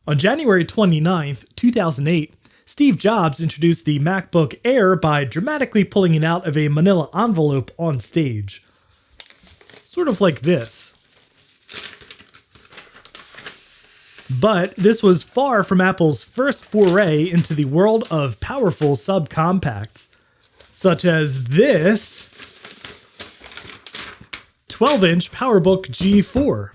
On January 29th, 2008, Steve Jobs introduced the MacBook Air by dramatically pulling it out of a manila envelope on stage. Sort of like this. But this was far from Apple's first foray into the world of powerful subcompacts, such as this 12-inch PowerBook G4,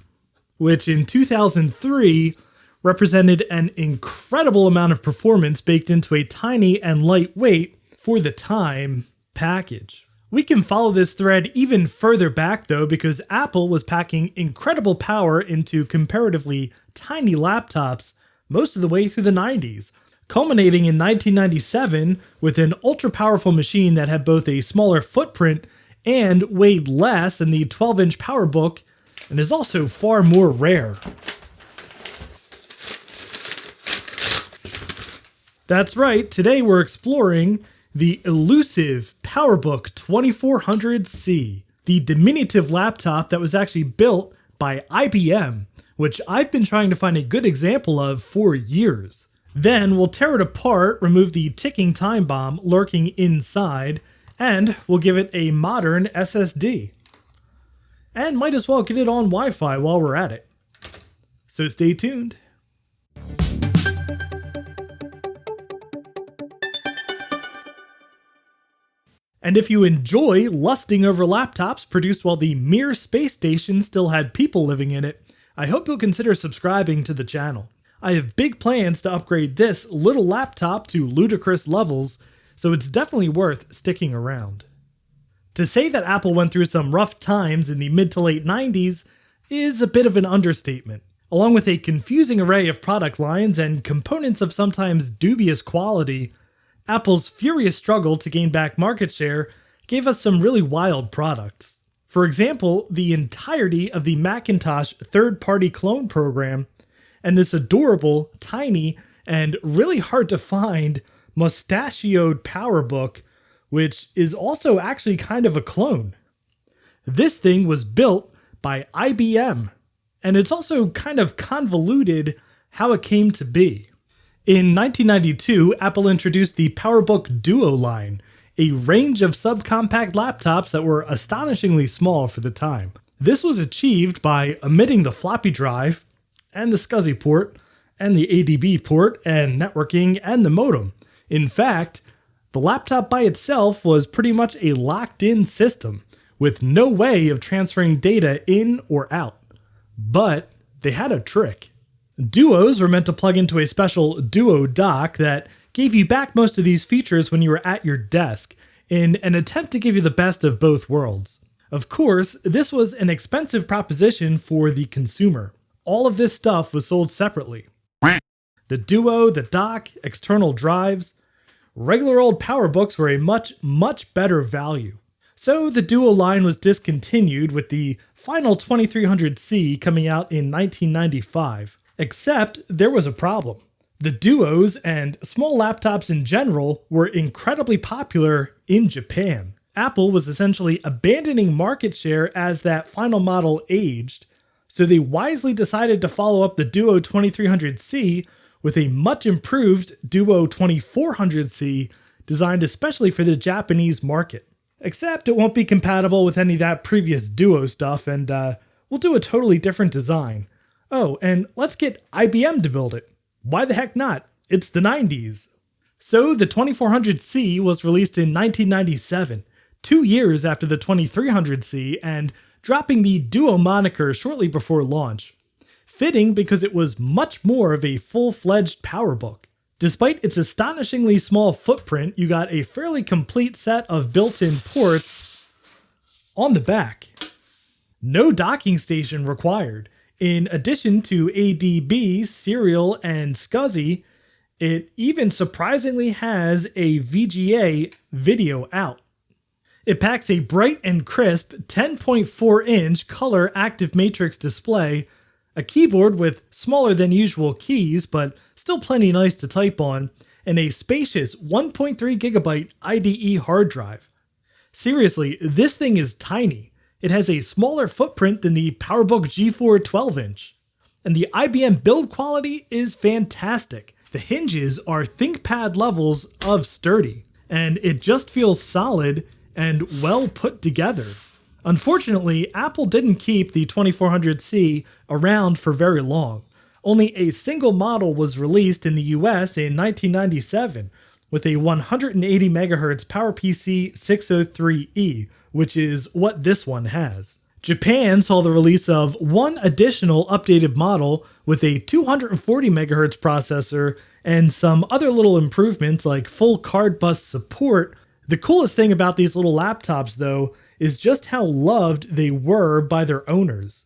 which in 2003 represented an incredible amount of performance baked into a tiny and lightweight, for the time, package. We can follow this thread even further back though, because Apple was packing incredible power into comparatively tiny laptops most of the way through the 90s, culminating in 1997 with an ultra-powerful machine that had both a smaller footprint and weighed less than the 12-inch PowerBook, and is also far more rare. That's right, today we're exploring the elusive PowerBook 2400C, the diminutive laptop that was actually built by IBM, which I've been trying to find a good example of for years. Then we'll tear it apart, remove the ticking time bomb lurking inside, and we'll give it a modern SSD. And might as well get it on Wi-Fi while we're at it. So stay tuned. And if you enjoy lusting over laptops produced while the Mir space station still had people living in it, I hope you'll consider subscribing to the channel. I have big plans to upgrade this little laptop to ludicrous levels, so it's definitely worth sticking around. To say that Apple went through some rough times in the mid to late 90s is a bit of an understatement. Along with a confusing array of product lines and components of sometimes dubious quality, Apple's furious struggle to gain back market share gave us some really wild products. For example, the entirety of the Macintosh third-party clone program, and this adorable, tiny, and really hard to find mustachioed PowerBook, which is also actually kind of a clone. This thing was built by IBM, and it's also kind of convoluted how it came to be. In 1992, Apple introduced the PowerBook Duo line, a range of subcompact laptops that were astonishingly small for the time. This was achieved by omitting the floppy drive, and the SCSI port, and the ADB port, and networking, and the modem. In fact, the laptop by itself was pretty much a locked-in system, with no way of transferring data in or out. But they had a trick. Duos were meant to plug into a special Duo dock that gave you back most of these features when you were at your desk, in an attempt to give you the best of both worlds. Of course, this was an expensive proposition for the consumer. All of this stuff was sold separately. The Duo, the dock, external drives. Regular old PowerBooks were a much better value. So the Duo line was discontinued, with the final 2300C coming out in 1995. Except there was a problem. The Duos and small laptops in general were incredibly popular in Japan. Apple was essentially abandoning market share as that final model aged, so they wisely decided to follow up the Duo 2300C with a much improved Duo 2400C designed especially for the Japanese market. Except it won't be compatible with any of that previous Duo stuff, and we'll do a totally different design. Oh, and let's get IBM to build it. Why the heck not? It's the 90s. So the 2400C was released in 1997, 2 years after the 2300C, and dropping the Duo moniker shortly before launch. Fitting because it was much more of a full-fledged PowerBook. Despite its astonishingly small footprint, you got a fairly complete set of built-in ports on the back. No docking station required. In addition to ADB, serial, and SCSI, it even surprisingly has a VGA video out. It packs a bright and crisp 10.4-inch color active matrix display, a keyboard with smaller than usual keys but still plenty nice to type on, and a spacious 1.3 gigabyte IDE hard drive. Seriously, this thing is tiny. It has a smaller footprint than the PowerBook G4 12-inch. And the IBM build quality is fantastic. The hinges are ThinkPad levels of sturdy, and it just feels solid and well put together. Unfortunately, Apple didn't keep the 2400C around for very long. Only a single model was released in the US in 1997 with a 180 MHz PowerPC 603E, which is what this one has. Japan saw the release of one additional updated model with a 240 MHz processor and some other little improvements like full card bus support. The coolest thing about these little laptops, though, is just how loved they were by their owners.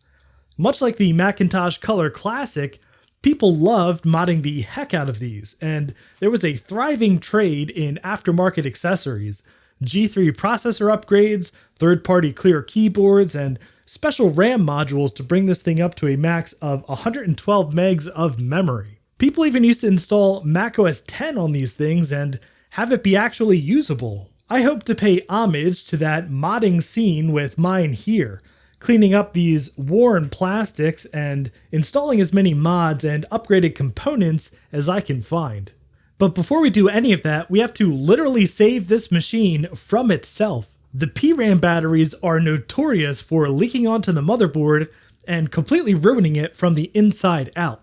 Much like the Macintosh Color Classic, people loved modding the heck out of these, and there was a thriving trade in aftermarket accessories, G3 processor upgrades, third-party clear keyboards, and special RAM modules to bring this thing up to a max of 112 megs of memory. People even used to install macOS 10 on these things and have it be actually usable. I hope to pay homage to that modding scene with mine here, cleaning up these worn plastics and installing as many mods and upgraded components as I can find. But before we do any of that, we have to literally save this machine from itself. The PRAM batteries are notorious for leaking onto the motherboard and completely ruining it from the inside out.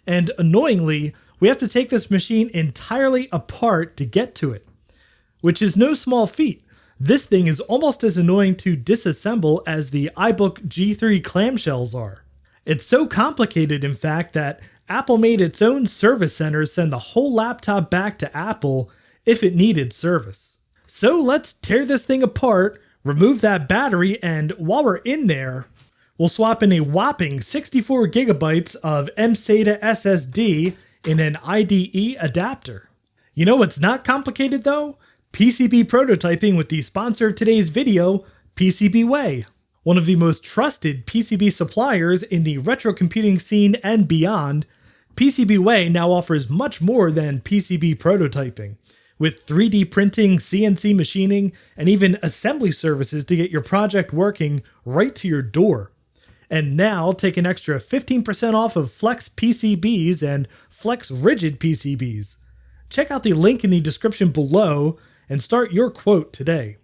And annoyingly, we have to take this machine entirely apart to get to it, which is no small feat. This thing is almost as annoying to disassemble as the iBook G3 clamshells are. It's so complicated, in fact, that Apple made its own service center send the whole laptop back to Apple if it needed service. So let's tear this thing apart, remove that battery, and while we're in there, we'll swap in a whopping 64 gigabytes of mSATA SSD in an IDE adapter. You know what's not complicated though? PCB prototyping with the sponsor of today's video, PCBWay. One of the most trusted PCB suppliers in the retro computing scene and beyond, PCBWay now offers much more than PCB prototyping, with 3D printing, CNC machining, and even assembly services to get your project working right to your door. And now take an extra 15% off of Flex PCBs and Flex Rigid PCBs. Check out the link in the description below and start your quote today.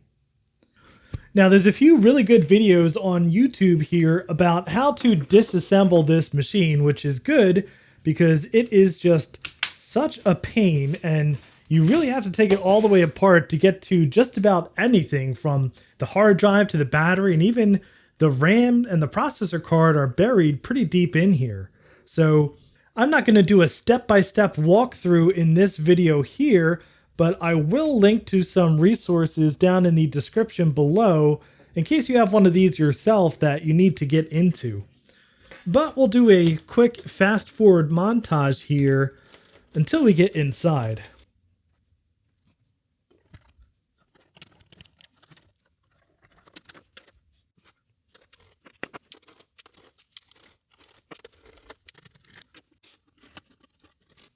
Now there's a few really good videos on YouTube here about how to disassemble this machine, which is good because it is just such a pain and you really have to take it all the way apart to get to just about anything from the hard drive to the battery, and even the RAM and the processor card are buried pretty deep in here. So I'm not going to do a step-by-step walkthrough in this video here, but I will link to some resources down in the description below in case you have one of these yourself that you need to get into. But we'll do a quick fast-forward montage here until we get inside.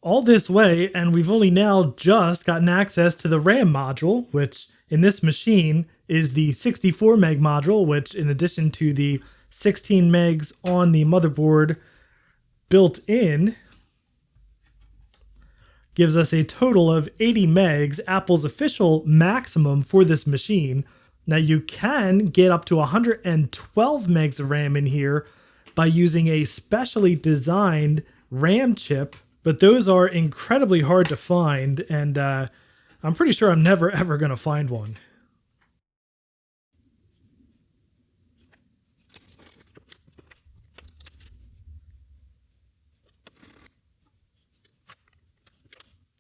All this way, and we've only now just gotten access to the RAM module, which in this machine is the 64 meg module, which in addition to the 16 megs on the motherboard built in, gives us a total of 80 megs, Apple's official maximum for this machine. Now you can get up to 112 megs of RAM in here by using a specially designed RAM chip, but those are incredibly hard to find, and I'm pretty sure I'm never ever going to find one.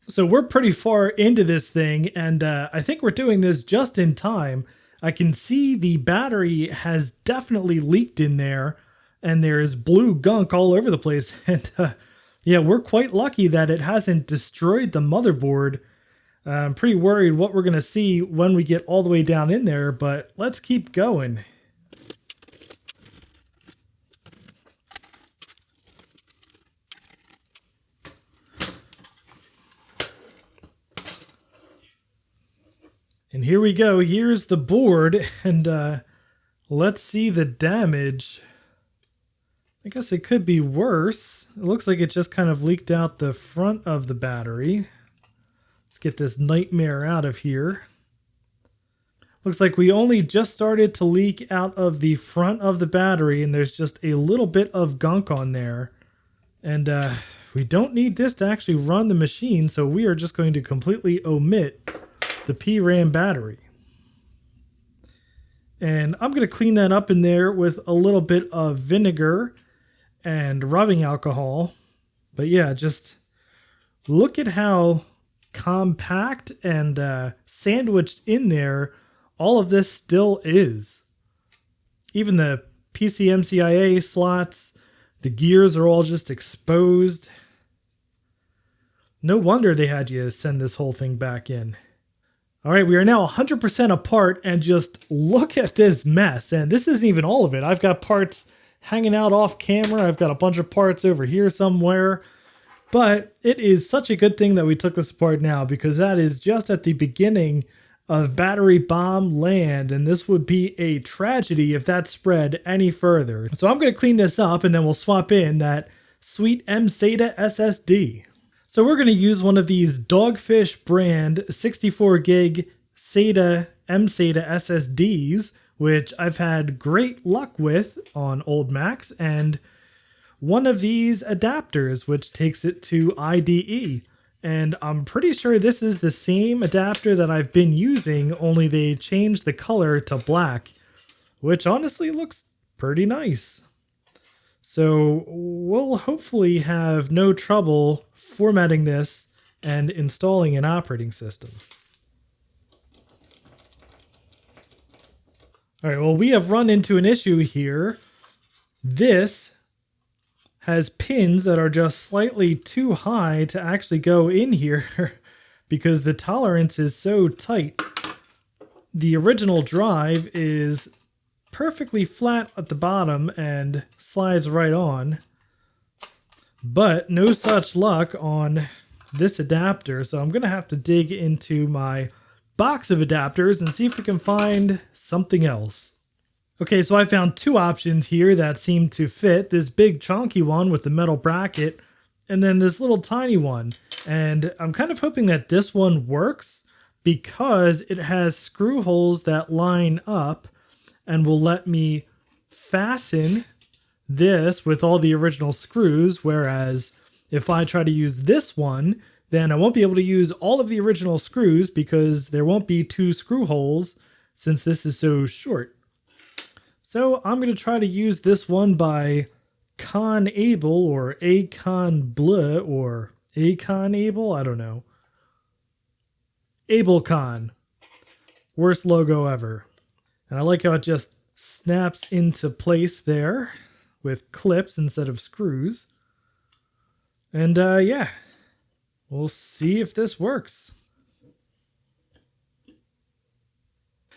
So we're pretty far into this thing, and I think we're doing this just in time. I can see the battery has definitely leaked in there, and there's blue gunk all over the place, and yeah, we're quite lucky that it hasn't destroyed the motherboard. I'm pretty worried what we're going to see when we get all the way down in there, but let's keep going. And here we go. Here's the board, and let's see the damage. I guess it could be worse. It looks like it just kind of leaked out the front of the battery. Let's get this nightmare out of here. Looks like we only just started to leak out of the front of the battery, and there's just a little bit of gunk on there. And we don't need this to actually run the machine, so we are just going to completely omit the PRAM battery. And I'm going to clean that up in there with a little bit of vinegar and rubbing alcohol. But yeah, just look at how compact and sandwiched in there all of this still is. Even the PCMCIA slots, the gears are all just exposed. No wonder they had you send this whole thing back in. All right, we are now 100% apart, and just look at this mess. And this isn't even all of it. I've got parts hanging out off camera. I've got a bunch of parts over here somewhere. But it is such a good thing that we took this apart now, because that is just at the beginning of battery bomb land, and this would be a tragedy if that spread any further. So I'm going to clean this up, and then we'll swap in that sweet mSATA SSD. So we're going to use one of these Dogfish brand 64 gig mSATA SSDs, which I've had great luck with on old Macs, and one of these adapters, which takes it to IDE. And I'm pretty sure this is the same adapter that I've been using, only they changed the color to black, which honestly looks pretty nice. So we'll hopefully have no trouble formatting this and installing an operating system. All right, well, we have run into an issue here. This has pins that are just slightly too high to actually go in here because the tolerance is so tight. The original drive is perfectly flat at the bottom and slides right on, but no such luck on this adapter. So I'm gonna have to dig into my box of adapters and see if we can find something else. Okay, so I found two options here that seem to fit. This big chunky one with the metal bracket, and then this little tiny one. And I'm kind of hoping that this one works because it has screw holes that line up and will let me fasten this with all the original screws, whereas if I try to use this one, then I won't be able to use all of the original screws because there won't be two screw holes since this is so short. So I'm going to try to use this one by Conable or Aconbl or Aconable, I don't know. Ablecon. Worst logo ever. And I like how it just snaps into place there with clips instead of screws. And yeah, we'll see if this works.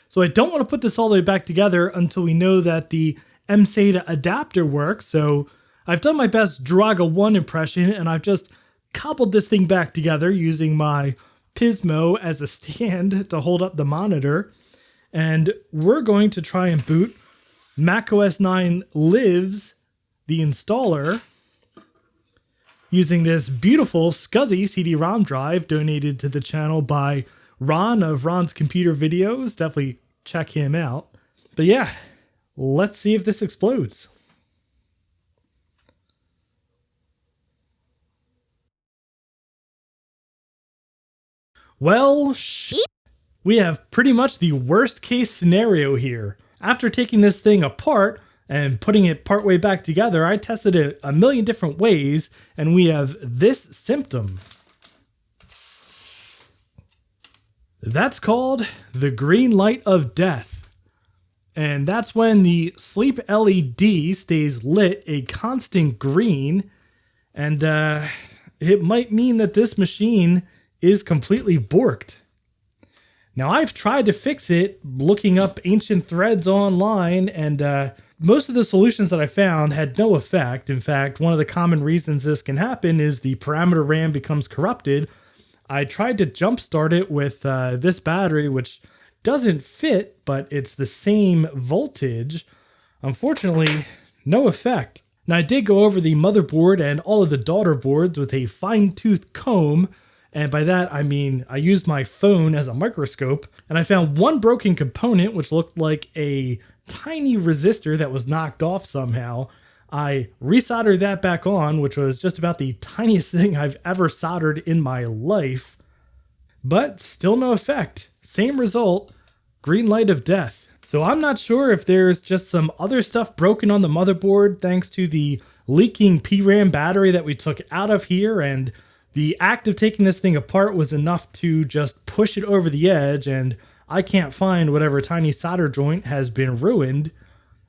So I don't want to put this all the way back together until we know that the mSATA adapter works. So I've done my best Draga 1 impression, and I've just cobbled this thing back together using my Pismo as a stand to hold up the monitor. And we're going to try and boot macOS 9 Lives, the installer, using this beautiful SCSI CD-ROM drive donated to the channel by Ron of Ron's Computer Videos. Definitely check him out. But yeah, let's see if this explodes. Well, we have pretty much the worst case scenario here. After taking this thing apart and putting it partway back together, I tested it a million different ways, and we have this symptom. That's called the green light of death. And that's when the sleep LED stays lit a constant green, and it might mean that this machine is completely borked. Now, I've tried to fix it looking up ancient threads online, and most of the solutions that I found had no effect. In fact, one of the common reasons this can happen is the parameter RAM becomes corrupted. I tried to jumpstart it with this battery, which doesn't fit, but it's the same voltage. Unfortunately, no effect. And I did go over the motherboard and all of the daughter boards with a fine-tooth comb, and by that I mean I used my phone as a microscope, and I found one broken component which looked like a tiny resistor that was knocked off somehow. I resoldered that back on, which was just about the tiniest thing I've ever soldered in my life, but still no effect. Same result, green light of death. So I'm not sure if there's just some other stuff broken on the motherboard thanks to the leaking PRAM battery that we took out of here, and the act of taking this thing apart was enough to just push it over the edge, and I can't find whatever tiny solder joint has been ruined.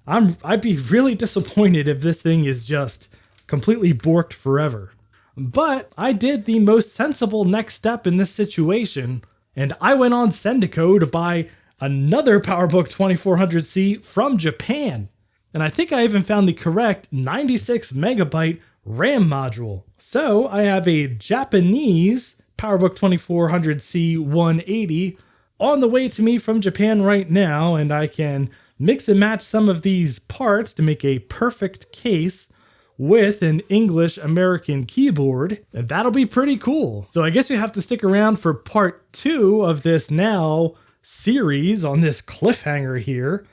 I'd be really disappointed if this thing is just completely borked forever. But I did the most sensible next step in this situation, and I went on Sendico to buy another PowerBook 2400C from Japan. And I think I even found the correct 96 megabyte RAM module. So I have a Japanese PowerBook 2400C 180 on the way to me from Japan right now, and I can mix and match some of these parts to make a perfect case with an English-American keyboard, and that'll be pretty cool. So I guess you have to stick around for part 2 of this now series on this cliffhanger here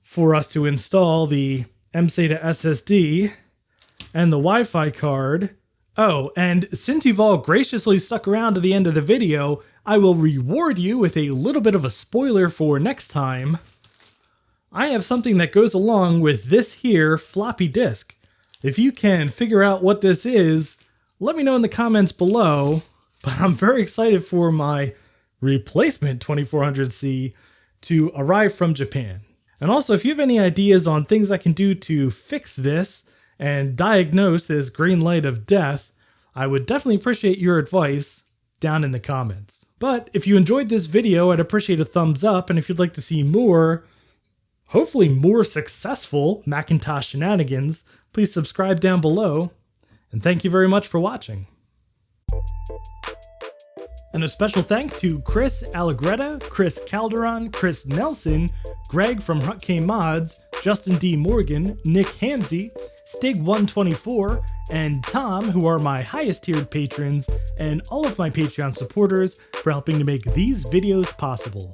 for us to install the mSATA SSD and the Wi-Fi card. Oh, and since you've all graciously stuck around to the end of the video, I will reward you with a little bit of a spoiler for next time. I have something that goes along with this here floppy disk. If you can figure out what this is, let me know in the comments below, but I'm very excited for my replacement 2400C to arrive from Japan. And also, if you have any ideas on things I can do to fix this and diagnose this green light of death, I would definitely appreciate your advice down in the comments. But if you enjoyed this video, I'd appreciate a thumbs up, and if you'd like to see more, hopefully more successful Macintosh shenanigans, please subscribe down below, and thank you very much for watching. And a special thanks to Chris Allegretta, Chris Calderon, Chris Nelson, Greg from HutK Mods, Justin D. Morgan, Nick Hamsey, Stig124, and Tom, who are my highest tiered patrons, and all of my Patreon supporters for helping to make these videos possible.